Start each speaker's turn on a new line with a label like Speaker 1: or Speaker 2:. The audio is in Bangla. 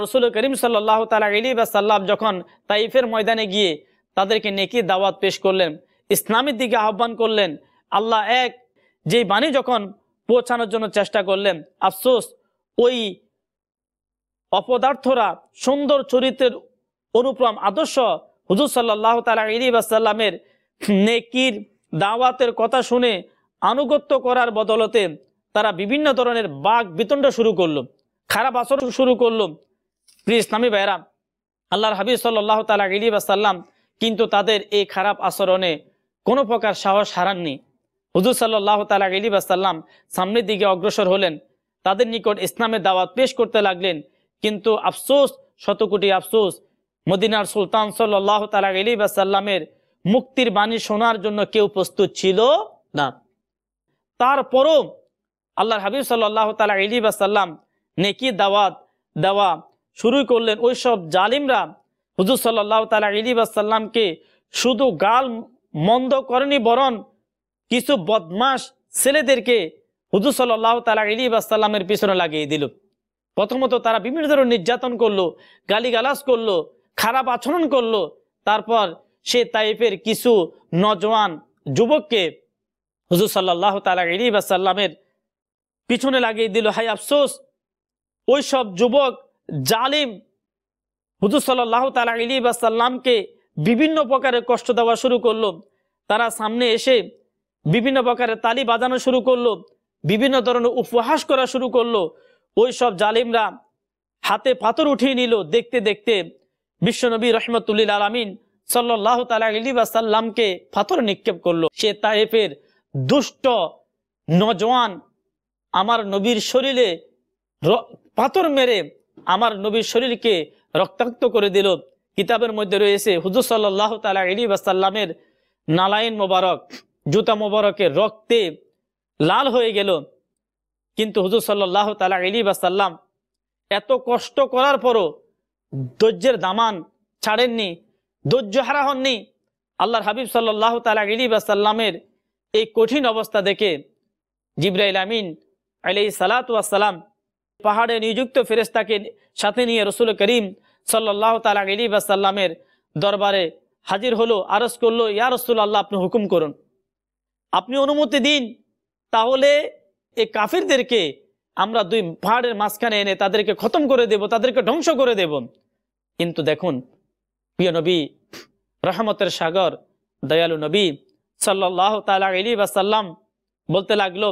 Speaker 1: রাসূল করিম সাল্লাল্লাহু তাআলা আলাইহি ওয়াসাল্লাম যখন তাইফের ময়দানে গিয়ে তাদেরকে নেকির দাওয়াত পেশ করলেন, ইসলামের দিকে আহ্বান করলেন, আল্লাহ এক যেই বাণী যখন পৌঁছানোর জন্য চেষ্টা করলেন, আফসোস ওই অপদার্থরা সুন্দর চরিত্রের অনুপম আদর্শ হুজুর সাল্লাল্লাহু তাআলা আলাইহি ওয়াসাল্লামের নেকির দাওয়াতের কথা শুনে আনুগত্য করার বদলতে তারা বিভিন্ন ধরনের বাক বিতণ্ড শুরু করলো, খারাপ আচরণ শুরু করলো। প্রিয় ইসলামী ভাইরা, আল্লাহর হাবিব সাল্লাল্লাহু তাআলা আলাইহি ওয়াসাল্লাম কিন্তু তাদের এই খারাপ আচরণে কোনো প্রকার সাহস হারাননি। হুজুর সাল্লাল্লাহু তাআলা আলাইহি ওয়াসাল্লাম সামনের দিকে অগ্রসর হলেন, তাদের নিকট ইসলামের দাওয়াত পেশ করতে লাগলেন। কিন্তু আফসোস, শতকোটি আফসোস, মদিনার সুলতান সাল্লাল্লাহু তাআলা আলাইহি ওয়াসাল্লামের মুক্তির বাণী শোনার জন্য কেউ প্রস্তুত ছিল না। তারপরও আল্লাহর হাবিব সাল্লাল্লাহু তাআলা আলাইহি ওয়াসাল্লাম নেকি দাওয়াত দেওয়া শুরু করলেন। ওই সব জালিমরা হুজুর সাল্লাল্লাহু তাআলা আলাইহি ওয়াসাল্লামকে শুধু গাল মন্দ করেনি, বরং কিছু বদমাশ ছেলেদেরকে হুজুর সাল্লাল্লাহু তাআলা আলাইহি ওয়াসাল্লামের পিছনে লাগিয়ে দিল। প্রথমত তারা বিভিন্ন ধরনের নির্যাতন করলো, গালিগালাজ করলো, খারাপ আচরণ করলো। তারপর সে তাইফের কিছু নজওয়ান যুবককে হুজুর সাল্লাল্লাহু তাআলা আলাইহি ওয়াসাল্লামের পিছনে লাগিয়ে দিল। হায় আফসোস, ওই সব যুবক জালিম হুজুর সাল্লাল্লাহু তাআলা আলাইহি ওয়াসাল্লামকে বিভিন্ন প্রকারের কষ্ট দেওয়া শুরু করলো। তারা সামনে এসে বিভিন্ন প্রকারের তালি বাজানো শুরু করলো, বিভিন্ন ধরনের উপহাস করা শুরু করলো। ওই সব জালিমরা হাতে পাথর উঠিয়ে নিল। দেখতে দেখতে বিশ্বনবী রাহমাতুল লিল আলামিন সাল্লাল্লাহু তাআলা আলাইহি ওয়াসাল্লামকে পাথর নিক্ষেপ করলো। সে তায়েফের দুষ্ট নজওয়ান আমার নবীর শরীরে পাথর মেরে আমার নবীর শরীরকে রক্তাক্ত করে দিল। কিতাবের মধ্যে রয়েছে হুজুর সাল্লাল্লাহু তাআলা আলাইহি ওয়াসাল্লামের নালাইন মোবারক, জুতা মোবারকের রক্তে লাল হয়ে গেল। কিন্তু হুজুর সাল্লাল্লাহু তাআলা আলাইহি ওয়াসাল্লাম এত কষ্ট করার পরও ধৈর্যের দামান ছাড়েননি, ধৈর্য হারা হননি। আল্লাহর হাবিব সাল্লাল্লাহু তাআলা আলাইহি ওয়াসাল্লামের এই কঠিন অবস্থা দেখে জিবরাইল আমিন আলাইহিস সালাতু ওয়াস সালাম পাহাড়ে নিযুক্ত ফেরেশতাকে সাথে নিয়ে রাসূল করিম সাল্লাল্লাহু তাআলা আলাইহি ওয়াসাল্লামের দরবারে হাজির হলো, আরজ করলো, ইয়া রাসূলুল্লাহ, আপনি হুকুম করুন, আপনি অনুমতি দিন, তাহলে এই কাফিরদেরকে আমরা দুই পাহাড়ের মাঝখানে এনে তাদেরকে খতম করে দেব, তাদেরকে ধ্বংস করে দেব। কিন্তু দেখুন, প্রিয় নবী, রহমতের সাগর, দয়ালু নবী সাল্লাল্লাহু তাআলা আলাইহি ওয়াসাল্লাম বলতে লাগলো,